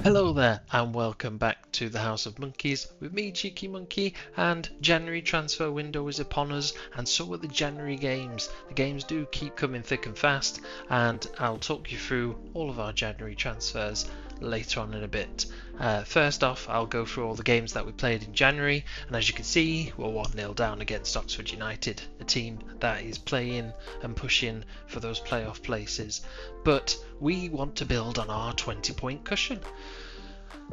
Hello there and welcome back to the House of Monkeys with me, Cheeky Monkey, and January transfer window is upon us and so are the January games. The games do keep coming thick and fast and I'll talk you through all of our January transfers later on in a bit. First off, I'll go through all the games that we played in January, and as you can see, we're 1-0 down against Oxford United, a team that is playing and pushing for those playoff places. But we want to build on our 20-point cushion.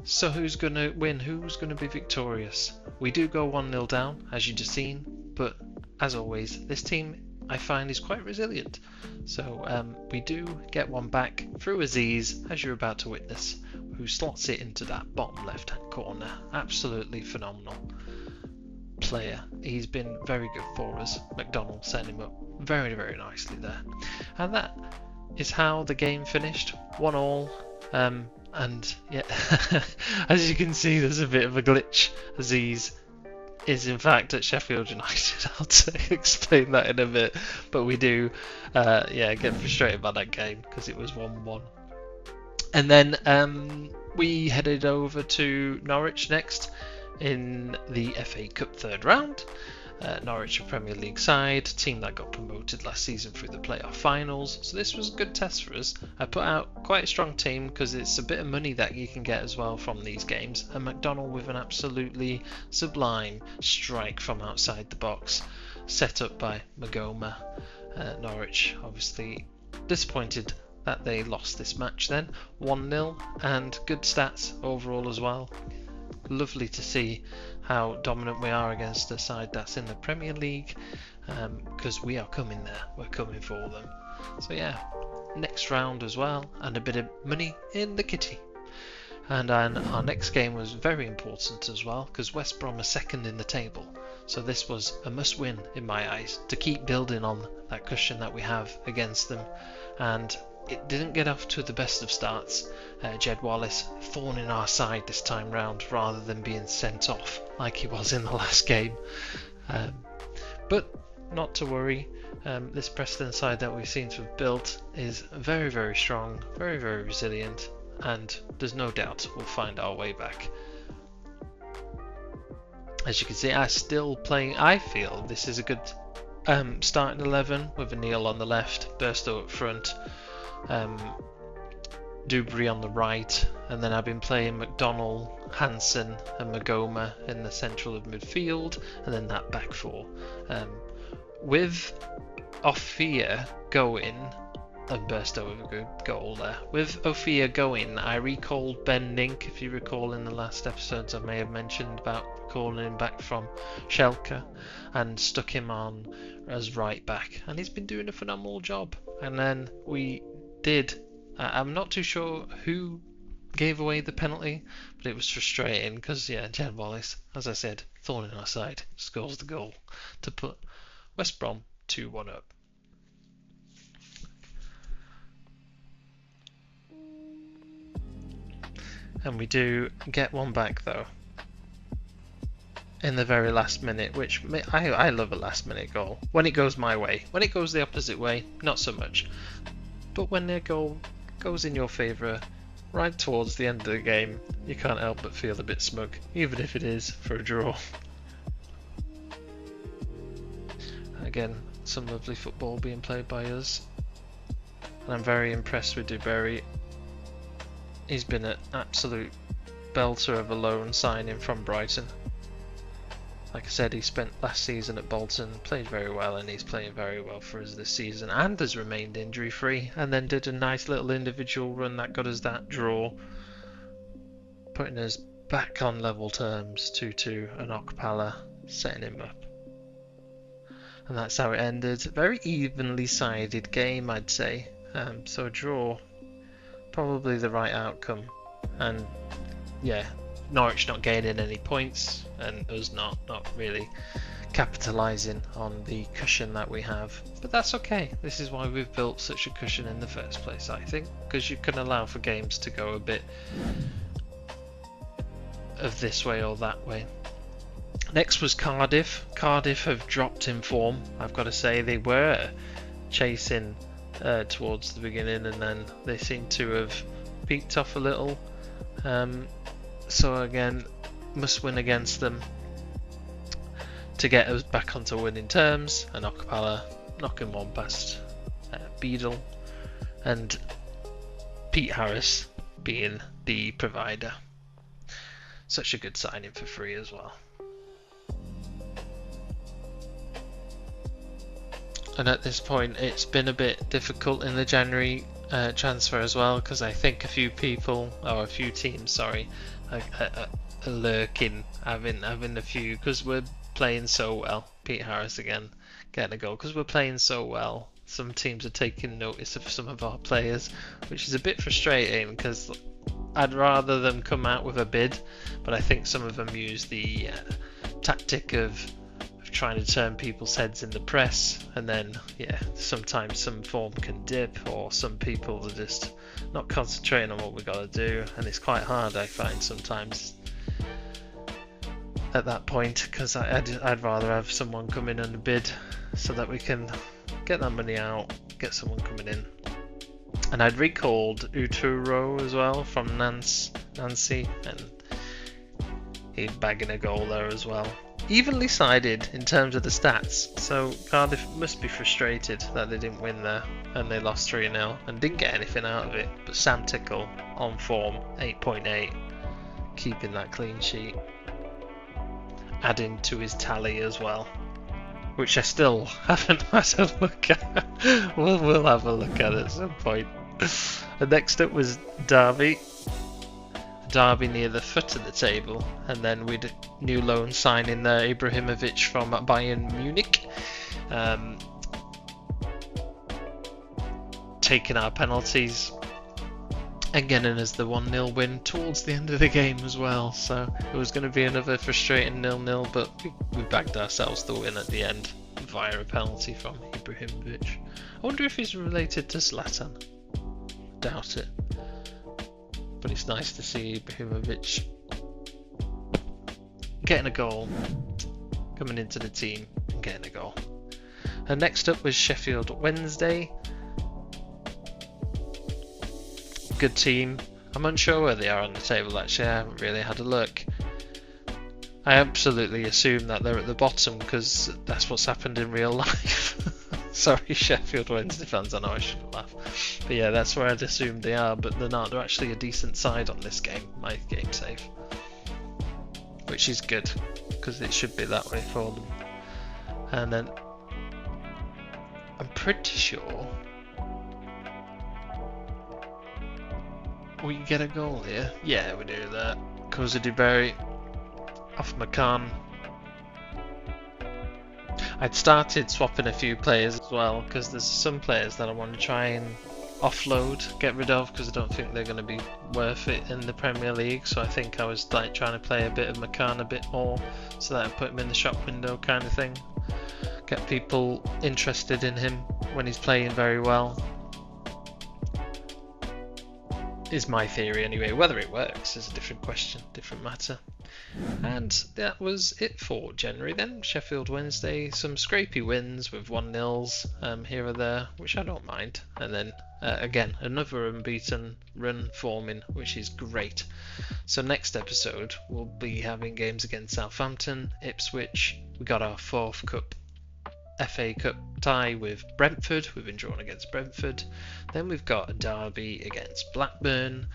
So who's going to win? Who's going to be victorious? We do go 1-0 down, as you just seen, but as always, this team I find is quite resilient. So we do get one back through Aziz, as you're about to witness, who slots it into that bottom left-hand corner. Absolutely phenomenal player. He's been very good for us. McDonald set him up very, very nicely there. And that is how the game finished. 1-1. And yeah, as you can see, there's a bit of a glitch. Aziz is in fact at Sheffield United. I'll explain that in a bit. But we do, get frustrated by that game because it was 1-1. And then we headed over to Norwich next in the FA Cup third round. Norwich, a Premier League side, team that got promoted last season through the playoff finals. So this was a good test for us. I put out quite a strong team because it's a bit of money that you can get as well from these games. And McDonald with an absolutely sublime strike from outside the box, set up by Magoma. Norwich obviously disappointed that they lost this match then, 1-0, and good stats overall as well. Lovely to see how dominant we are against a side that's in the Premier League, because we are coming there, we're coming for them. So yeah, next round as well, and a bit of money in the kitty. And our next game was very important as well, because West Brom are second in the table. So this was a must win in my eyes, to keep building on that cushion that we have against them. And it didn't get off to the best of starts. Jed Wallace thorn in our side this time round rather than being sent off like he was in the last game. But not to worry, this Preston side that we seem to have built is very, very strong, very, very resilient, and there's no doubt we'll find our way back. As you can see, I'm still playing. I feel this is a good starting 11 with Neil on the left, Burstow up front, Dubry on the right, and then I've been playing McDonald, Hansen and Magoma in the central of midfield, and then that back four. With Ophir going, and Burstow with a good goal there. With Ophir going, I recalled Ben Nink, if you recall in the last episodes I may have mentioned about calling him back from Schalke, and stuck him on as right back, and he's been doing a phenomenal job. And then we did, I'm not too sure who gave away the penalty, but it was frustrating because Jed Wallace, as I said, thorn in our side, scores the goal to put West Brom 2-1 up. And we do get one back though in the very last minute, which I love a last minute goal when it goes my way. When it goes the opposite way, not so much. But when their goal goes in your favour right towards the end of the game, you can't help but feel a bit smug, even if it is for a draw. Again, some lovely football being played by us, and I'm very impressed with Dewberry. He's been an absolute belter of a loan signing from Brighton. Like I said, he spent last season at Bolton, played very well, and he's playing very well for us this season, and has remained injury free, and then did a nice little individual run that got us that draw, putting us back on level terms, 2-2, and Okpala setting him up. And that's how it ended. Very evenly sided game, I'd say. So a draw, probably the right outcome, and yeah, Norwich not gaining any points and us not really capitalising on the cushion that we have, but that's okay. This is why we've built such a cushion in the first place, I think, because you can allow for games to go a bit of this way or that way. Next was Cardiff. Cardiff have dropped in form, I've got to say. They were chasing towards the beginning, and then they seem to have peaked off a little. So again, must win against them to get us back onto winning terms, and Okpala knocking one past Beadle, and Pete Harris being the provider. Such a good signing for free as well. And at this point it's been a bit difficult in the January transfer as well, because I think a few teams are lurking, having a few, because we're playing so well. Pete Harris again getting a goal because we're playing so well. Some teams are taking notice of some of our players, which is a bit frustrating because I'd rather them come out with a bid, but I think some of them use the tactic of trying to turn people's heads in the press, and then sometimes some form can dip, or some people are just not concentrating on what we got to do, and it's quite hard, I find, sometimes at that point, because I'd rather have someone come in and a bid so that we can get that money out, get someone coming in. And I'd recalled Uturo as well from Nancy, and he's bagging a goal there as well. Evenly sided in terms of the stats, so Cardiff must be frustrated that they didn't win there and they lost 3-0 and didn't get anything out of it. But Sam Tickle on form, 8.8, keeping that clean sheet, adding to his tally as well, which I still haven't had a look at. We'll have a look at it at some point. And next up was Derby near the foot of the table, and then we'd new loan signing there, Ibrahimovic from Bayern Munich, taking our penalties and getting us the 1-0 win towards the end of the game as well. So it was going to be another frustrating 0-0, but we bagged ourselves the win at the end via a penalty from Ibrahimovic. I wonder if he's related to Zlatan. Doubt it. But it's nice to see Ibrahimovic getting a goal, coming into the team and getting a goal. And next up was Sheffield Wednesday. Good team. I'm unsure where they are on the table actually, I haven't really had a look. I absolutely assume that they're at the bottom because that's what's happened in real life. Sorry, Sheffield Wednesday fans, I know I shouldn't laugh. But yeah, that's where I'd assumed they are, but they're not. They're actually a decent side on this game, my game save. Which is good, because it should be that way for them. And then, I'm pretty sure we get a goal here. Yeah, we do that. Koza DeBerry off McCann. I'd started swapping a few players as well, because there's some players that I want to try and offload, get rid of, because I don't think they're going to be worth it in the Premier League. So I think I was like trying to play a bit of McCann a bit more, so that I put him in the shop window kind of thing. Get people interested in him when he's playing very well. Is my theory anyway. Whether it works is a different question, different matter. And that was it for January then. Sheffield Wednesday, some scrapey wins with 1-0s here or there, which I don't mind. And then again, another unbeaten run forming, which is great. So next episode, we'll be having games against Southampton, Ipswich. We got our 4th Cup FA Cup tie with Brentford. We've been drawn against Brentford. Then we've got a derby against Blackburn.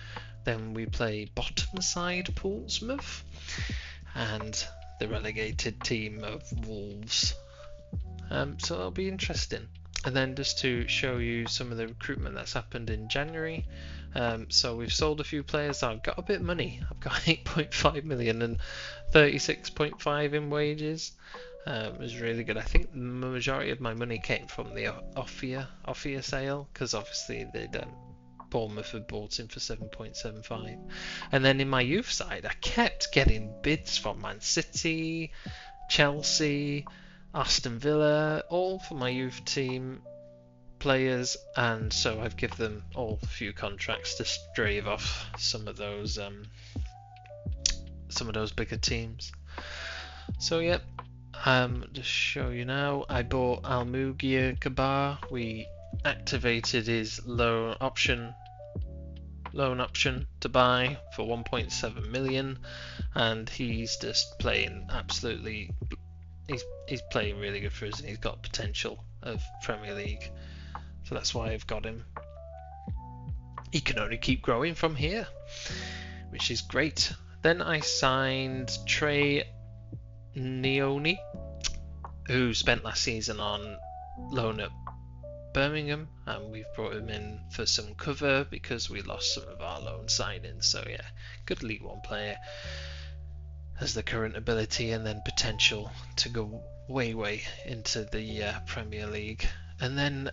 Then we play bottom side Portsmouth and the relegated team of Wolves. So it'll be interesting. And then just to show you some of the recruitment that's happened in January. So we've sold a few players. I've got a bit of money. I've got 8.5 million and 36.5 in wages. It was really good. I think the majority of my money came from the Offia sale, because obviously they'd Bournemouth had bought him for 7.75. And then in my youth side, I kept getting bids from Man City, Chelsea, Aston Villa, all for my youth team players, and so I've given them all a few contracts to stave off some of those bigger teams. So yep, just show you now. I bought Almugia Kabar. We activated his loan option loan option to buy for 1.7 million, and he's just playing absolutely. He's playing really good for us, and he's got potential of Premier League, so that's why I've got him. He can only keep growing from here, which is great. Then I signed Trey Neone, who spent last season on loan at Birmingham, and we've brought him in for some cover because we lost some of our loan signings. So yeah, good League One player, has the current ability and then potential to go way into the Premier League. And then,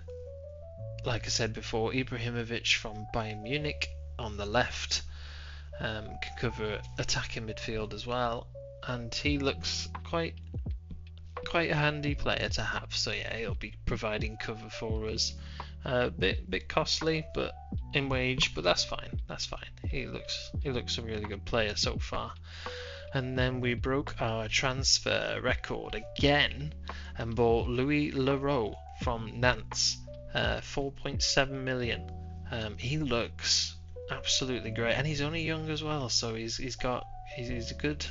like I said before, Ibrahimovic from Bayern Munich on the left, can cover attacking midfield as well, and he looks quite a handy player to have. So yeah, he'll be providing cover for us. Bit costly, but in wage, but that's fine. He looks a really good player so far. And then we broke our transfer record again and bought Louis Leroux from Nantes, 4.7 million. He looks absolutely great, and he's only young as well, so he's a good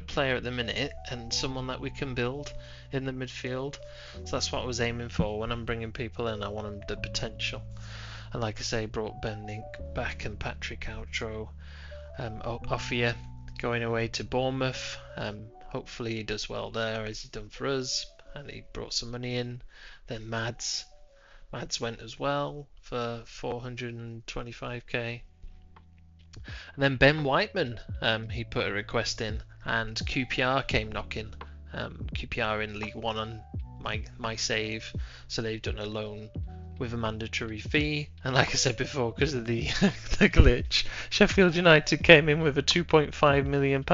player at the minute, and someone that we can build in the midfield. So that's what I was aiming for when I'm bringing people in. I want them the potential. And like I say, brought Ben Nink back and Patrick Outro off here, going away to Bournemouth. Hopefully he does well there, as he's done for us, and he brought some money in. Then Mads went as well for 425k. And then Ben Whiteman, he put a request in, and QPR came knocking. QPR in League One on my save, so they've done a loan with a mandatory fee. And like I said before, because of the the glitch, Sheffield United came in with a £2.5 million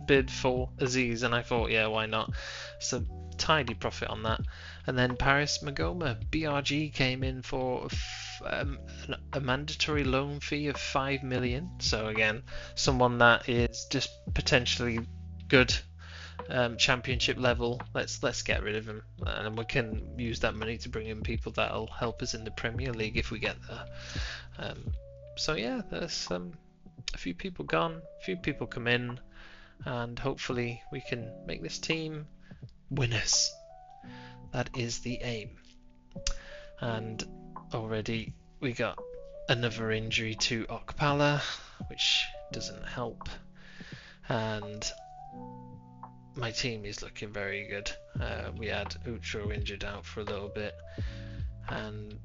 bid for Aziz, and I thought, yeah, why not? So tidy profit on that. And then Paris Magoma, BRG, came in for a mandatory loan fee of 5 million. So again, someone that is just potentially good, championship level. Let's get rid of him, and we can use that money to bring in people that'll help us in the Premier League if we get there. So yeah, there's a few people gone, a few people come in, and hopefully we can make this team winners. That is the aim. And already we got another injury to Okpala, which doesn't help, and my team is looking very good. We had Utro injured out for a little bit, and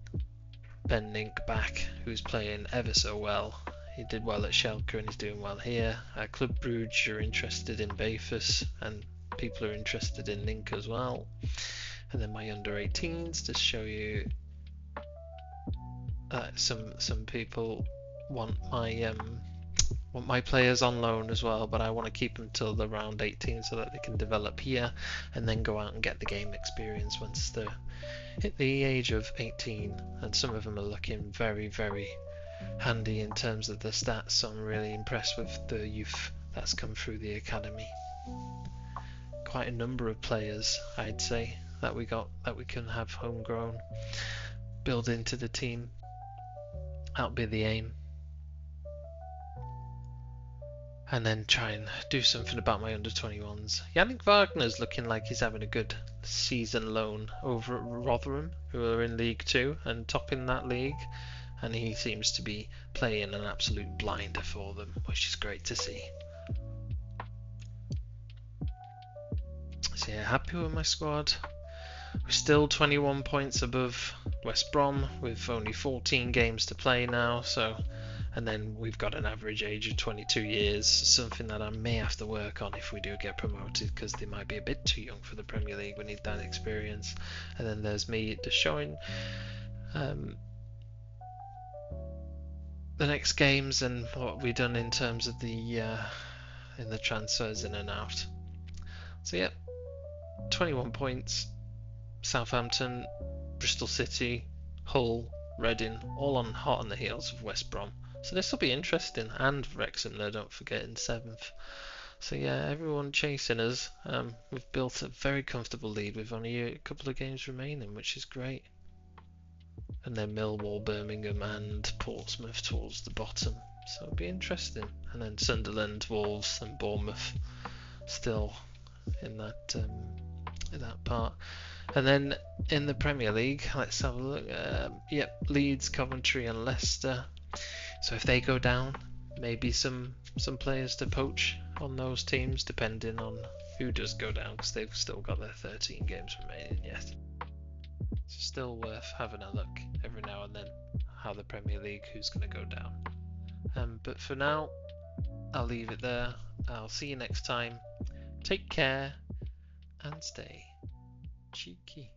Ben Nink back, who's playing ever so well. He did well at Schalke and he's doing well here. Club Brugge are interested in Bafus, and people are interested in Nink as well. And then my under 18s, to show you some people want my players on loan as well, but I want to keep them till the round 18 so that they can develop here and then go out and get the game experience once they hit the age of 18. And some of them are looking very handy in terms of the stats, so I'm really impressed with the youth that's come through the academy. Quite a number of players, I'd say, that we can have homegrown, build into the team. That'll be the aim. And then try and do something about my under 21s. Yannick Wagner's looking like he's having a good season loan over at Rotherham, who are in League 2 and topping that league, and he seems to be playing an absolute blinder for them, which is great to see. So yeah, happy with my squad. We're still 21 points above West Brom with only 14 games to play now, and then we've got an average age of 22 years, something that I may have to work on if we do get promoted, because they might be a bit too young for the Premier League. We need that experience. And then there's me just showing the next games and what we've done in terms of the in the transfers in and out. So yeah, 21 points. Southampton, Bristol City, Hull, Reading, all hot on the heels of West Brom. So this will be interesting, and Wrexham there, don't forget, in 7th. So yeah, everyone chasing us. We've built a very comfortable lead with only a couple of games remaining, which is great. and then Millwall, Birmingham and Portsmouth towards the bottom. So it'll be interesting. And then Sunderland, Wolves and Bournemouth still in that part. And then in the Premier League, let's have a look. Leeds, Coventry and Leicester. So if they go down, maybe some players to poach on those teams, depending on who does go down, because they've still got their 13 games remaining yet. So still worth having a look every now and then how the Premier League, who's going to go down. But for now, I'll leave it there. I'll see you next time. Take care and stay cheeky.